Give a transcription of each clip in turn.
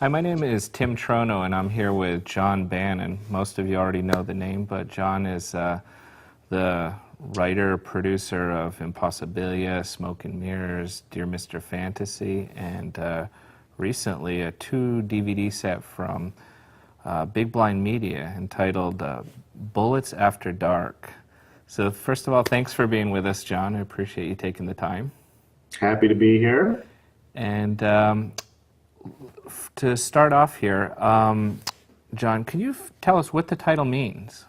Hi, my name is Tim Trono, and I'm here with John Bannon. Most of you already know the name, but John is the writer, producer of Impossibilia, Smoke and Mirrors, Dear Mr. Fantasy, and recently a 2 DVD set from Big Blind Media entitled Bullets After Dark. So first of all, thanks for being with us, John. I appreciate you taking the time. Happy to be here. And to start off here, John, can you tell us what the title means?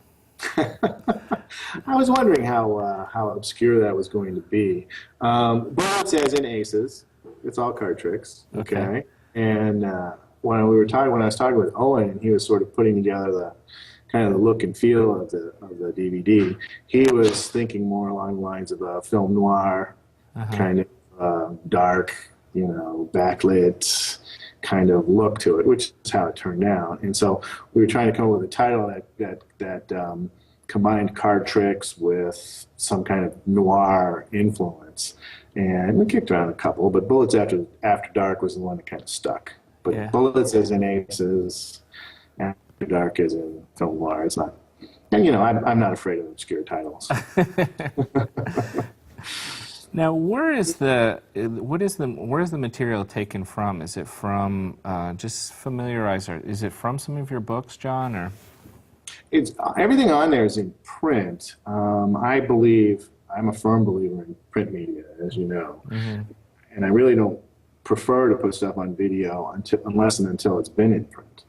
I was wondering how obscure that was going to be. Bullets as in aces. It's all card tricks. Okay. And when I was talking with Owen, and he was sort of putting together the kind of the look and feel of the DVD, he was thinking more along the lines of a film noir, kind of dark, backlit kind of look to it, which is how it turned out. And so we were trying to come up with a title that combined card tricks with some kind of noir influence. And we kicked around a couple, but Bullets After Dark was the one that kind of stuck. But yeah. Bullets as in aces, After Dark as in film noir. It's not, and I'm not afraid of obscure titles. Now, where is the material taken from? Is it from just familiarize? Is it from some of your books, John, or? It's everything on there is in print. I'm a firm believer in print media, as you know, and I really don't prefer to put stuff on video unless and until it's been in print.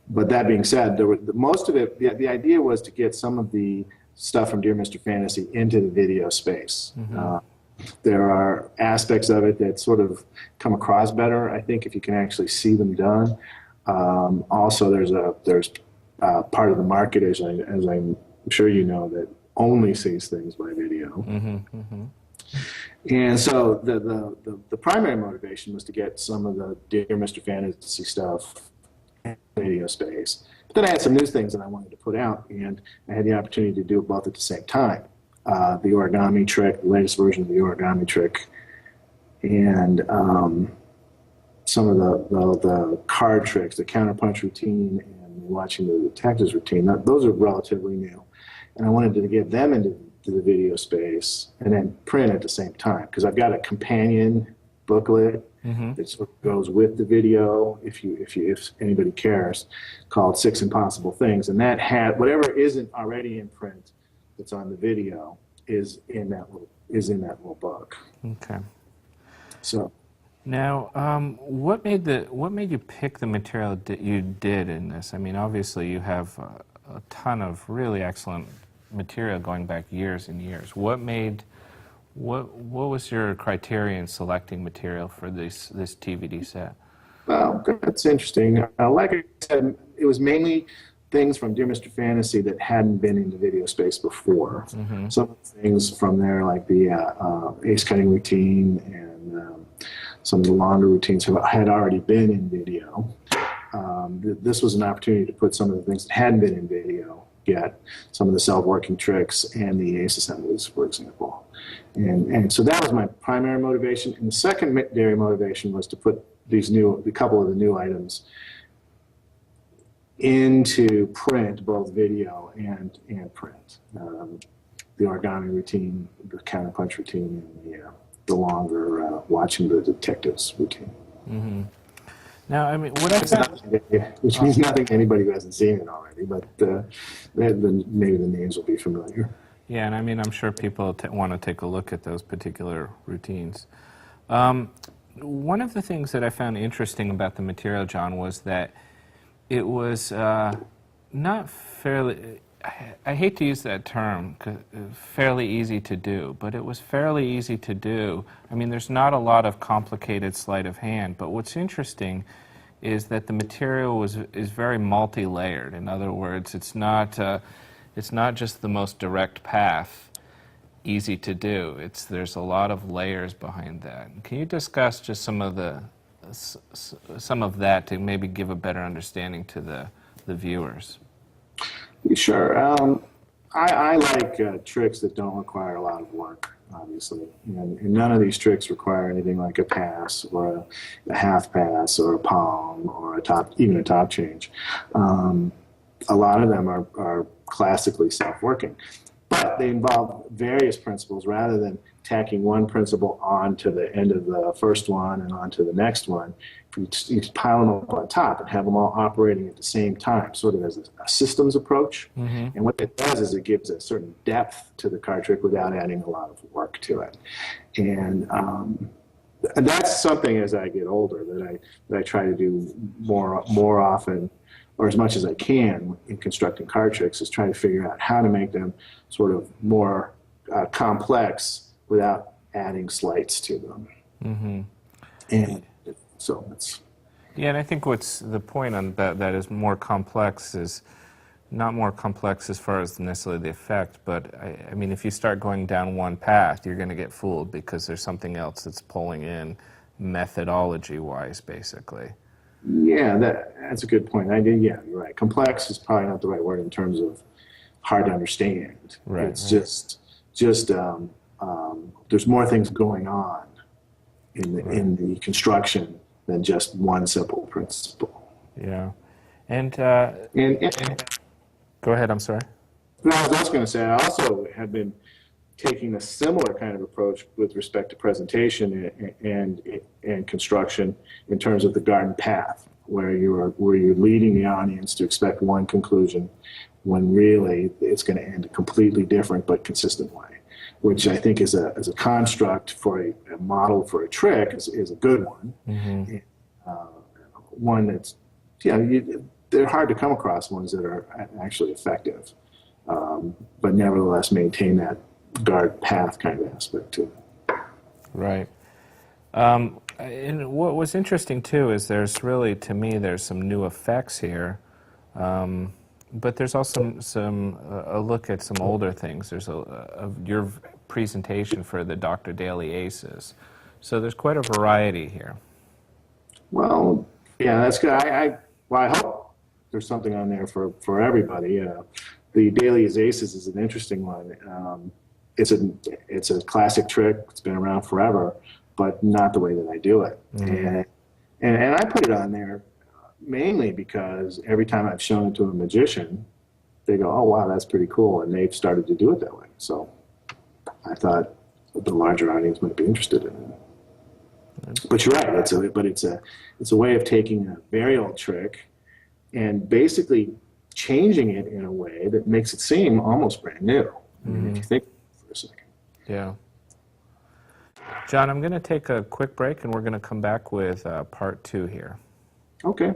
But that being said, most of it, the idea was to get some of the stuff from Dear Mr. Fantasy into the video space. There are aspects of it that sort of come across better, I think, if you can actually see them done. Also, there's part of the market, as I'm sure you know, that only sees things by video. And so the primary motivation was to get some of the Dear Mr. Fantasy stuff in the video space. But then I had some new things that I wanted to put out, and I had the opportunity to do it both at the same time. The origami trick, the latest version of the origami trick, and some of the card tricks, the counterpunch routine, and watching the detectives routine. Those are relatively new, and I wanted to get them into the video space and then print at the same time, because I've got a companion booklet that sort of goes with the video, if anybody cares, called 6 Impossible Things, and that had whatever isn't already in print that's on the video is in that little book. Okay. So. Now, what made you pick the material that you did in this? I mean, obviously you have a ton of really excellent material going back years and years. What was your criteria in selecting material for this DVD set? Well, that's interesting. Like I said, it was mainly things from Dear Mr. Fantasy that hadn't been in the video space before. Some of the things from there, like the ace cutting routine and some of the longer routines had already been in video. This was an opportunity to put some of the things that hadn't been in video yet, some of the self-working tricks and the ace assemblies, for example. And so that was my primary motivation. And the secondary motivation was to put a couple of the new items into print, both video and print. The origami routine, the counterpunch routine, and the longer watching the detectives routine. Now, I mean, what I found, which means nothing to anybody who hasn't seen it already, but maybe the names will be familiar. Yeah, and I mean, I'm sure people want to take a look at those particular routines. One of the things that I found interesting about the material, John, was that it was not fairly, I hate to use that term, fairly easy to do, but it was fairly easy to do. I mean, there's not a lot of complicated sleight of hand, but what's interesting is that the material is very multi-layered. In other words, it's not just the most direct path, easy to do. There's a lot of layers behind that. Can you discuss just some of that to maybe give a better understanding to the viewers? Sure. I like tricks that don't require a lot of work. obviously. And none of these tricks require anything like a pass or a half pass or a palm or even a top change. A lot of them are classically self-working, but they involve various principles rather than tacking one principle on to the end of the first one and on to the next one. You pile them up on top and have them all operating at the same time, sort of as a systems approach. Mm-hmm. And what it does is it gives a certain depth to the card trick without adding a lot of work to it. And that's something as I get older that I try to do more often, or as much as I can in constructing card tricks, is try to figure out how to make them sort of more complex without adding slights to them. Mm-hmm. And so it's... Yeah, and I think what's the point on that is more complex is not more complex as far as necessarily the effect, but I mean, if you start going down one path, you're going to get fooled because there's something else that's pulling in methodology-wise, basically. Yeah, that's a good point. Yeah, you're right. Complex is probably not the right word in terms of hard to understand. Right. It's just there's more things going on in the construction than just one simple principle. Yeah, and go ahead. I'm sorry. No, I was also going to say I also have been taking a similar kind of approach with respect to presentation and construction in terms of the garden path, where you're leading the audience to expect one conclusion when really it's going to end a completely different but consistent way, which I think is a construct for a model for a trick is a good one. Mm-hmm. One that's, they're hard to come across ones that are actually effective, but nevertheless maintain that guard path kind of aspect to it. Right. And what was interesting too is there's really, to me, there's some new effects here, but there's also a look at some older things. There's your presentation for the Dr. Daly Aces, so there's quite a variety here. Well, yeah, that's good. I hope there's something on there for everybody. The Daly's Aces is an interesting one. It's a classic trick. It's been around forever, but not the way that I do it. Mm-hmm. And I put it on there mainly because every time I've shown it to a magician, they go, "Oh wow, that's pretty cool," and they've started to do it that way. So I thought the larger audience might be interested in it. But you're right. It's a way of taking a very old trick and basically changing it in a way that makes it seem almost brand new. Mm-hmm. If you think for a second. Yeah. John, I'm going to take a quick break, and we're going to come back with part 2 here. Okay.